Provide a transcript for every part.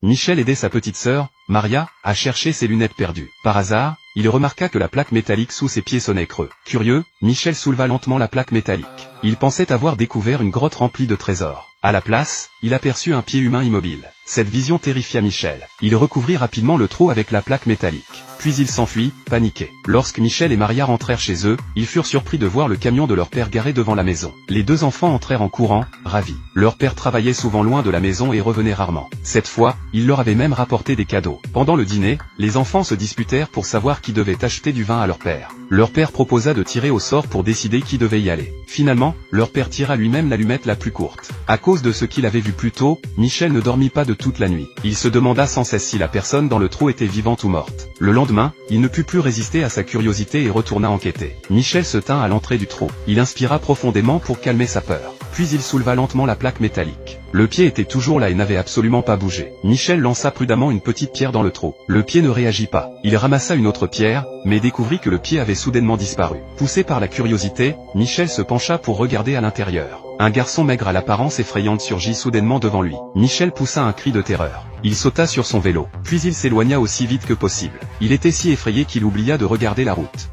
Michel aidait sa petite sœur, Maria, à chercher ses lunettes perdues. Par hasard, il remarqua que la plaque métallique sous ses pieds sonnait creux. Curieux, Michel souleva lentement la plaque métallique. Il pensait avoir découvert une grotte remplie de trésors. À la place, il aperçut un pied humain immobile. Cette vision terrifia Michel. Il recouvrit rapidement le trou avec la plaque métallique. Puis il s'enfuit, paniqué. Lorsque Michel et Maria rentrèrent chez eux, ils furent surpris de voir le camion de leur père garé devant la maison. Les deux enfants entrèrent en courant, ravis. Leur père travaillait souvent loin de la maison et revenait rarement. Cette fois, il leur avait même rapporté des cadeaux. Pendant le dîner, les enfants se disputèrent pour savoir qui devait acheter du vin à leur père. Leur père proposa de tirer au sort pour décider qui devait y aller. Finalement, leur père tira lui-même l'allumette la plus courte. À cause de ce qu'il avait vu plus tôt, Michel ne dormit pas de toute la nuit. Il se demanda sans cesse si la personne dans le trou était vivante ou morte. Le lendemain, il ne put plus résister à sa curiosité et retourna enquêter. Michel se tint à l'entrée du trou. Il inspira profondément pour calmer sa peur. Puis il souleva lentement la plaque métallique. Le pied était toujours là et n'avait absolument pas bougé. Michel lança prudemment une petite pierre dans le trou. Le pied ne réagit pas. Il ramassa une autre pierre, mais découvrit que le pied avait soudainement disparu. Poussé par la curiosité, Michel se pencha pour regarder à l'intérieur. Un garçon maigre à l'apparence effrayante surgit soudainement devant lui. Michel poussa un cri de terreur. Il sauta sur son vélo, puis il s'éloigna aussi vite que possible. Il était si effrayé qu'il oublia de regarder la route.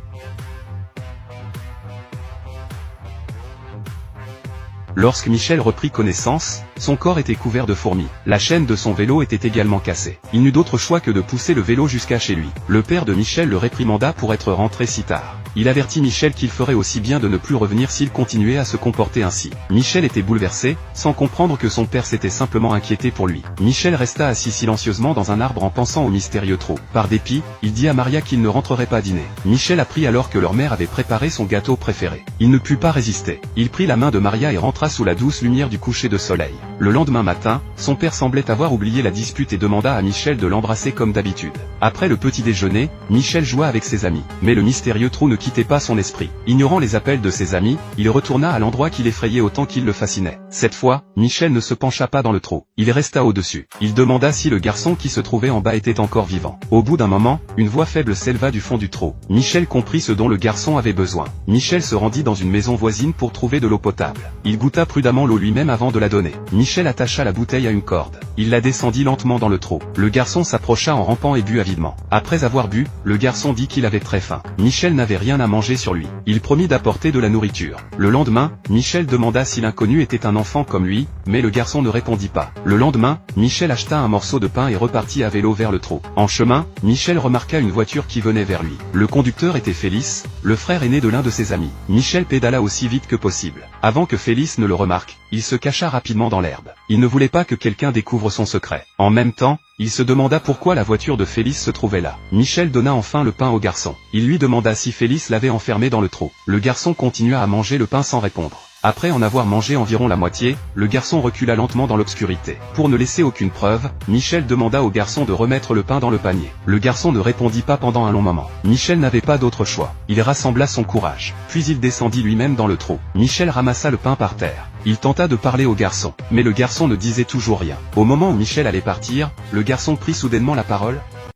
Lorsque Michel reprit connaissance, son corps était couvert de fourmis. La chaîne de son vélo était également cassée. Il n'eut d'autre choix que de pousser le vélo jusqu'à chez lui. Le père de Michel le réprimanda pour être rentré si tard. Il avertit Michel qu'il ferait aussi bien de ne plus revenir s'il continuait à se comporter ainsi. Michel était bouleversé, sans comprendre que son père s'était simplement inquiété pour lui. Michel resta assis silencieusement dans un arbre en pensant au mystérieux trou. Par dépit, il dit à Maria qu'il ne rentrerait pas dîner. Michel apprit alors que leur mère avait préparé son gâteau préféré. Il ne put pas résister. Il prit la main de Maria et rentra sous la douce lumière du coucher de soleil. Le lendemain matin, son père semblait avoir oublié la dispute et demanda à Michel de l'embrasser comme d'habitude. Après le petit déjeuner, Michel joua avec ses amis. Mais le mystérieux trou ne quittait pas son esprit. Ignorant les appels de ses amis, il retourna à l'endroit qui l'effrayait autant qu'il le fascinait. Cette fois, Michel ne se pencha pas dans le trou. Il resta au-dessus. Il demanda si le garçon qui se trouvait en bas était encore vivant. Au bout d'un moment, une voix faible s'éleva du fond du trou. Michel comprit ce dont le garçon avait besoin. Michel se rendit dans une maison voisine pour trouver de l'eau potable. Il goûta prudemment l'eau lui-même avant de la donner. Michel attacha la bouteille à une corde. Il la descendit lentement dans le trou. Le garçon s'approcha en rampant et but avidement. Après avoir bu, le garçon dit qu'il avait très faim. Michel n'avait rien à manger sur lui. Il promit d'apporter de la nourriture. Le lendemain, Michel demanda si l'inconnu était un enfant comme lui, mais le garçon ne répondit pas. Le lendemain, Michel acheta un morceau de pain et repartit à vélo vers le trou. En chemin, Michel remarqua une voiture qui venait vers lui. Le conducteur était Félix, le frère aîné de l'un de ses amis. Michel pédala aussi vite que possible. Avant que Félix ne le remarque, il se cacha rapidement dans l'herbe. Il ne voulait pas que quelqu'un découvre son secret. En même temps, il se demanda pourquoi la voiture de Félix se trouvait là. Michel donna enfin le pain au garçon. Il lui demanda si Félix l'avait enfermé dans le trou. Le garçon continua à manger le pain sans répondre. Après en avoir mangé environ la moitié, le garçon recula lentement dans l'obscurité. Pour ne laisser aucune preuve, Michel demanda au garçon de remettre le pain dans le panier. Le garçon ne répondit pas pendant un long moment. Michel n'avait pas d'autre choix. Il rassembla son courage. Puis il descendit lui-même dans le trou. Michel ramassa le pain par terre. Il tenta de parler au garçon, mais le garçon ne disait toujours rien. Au moment où Michel allait partir, le garçon prit soudainement la parole.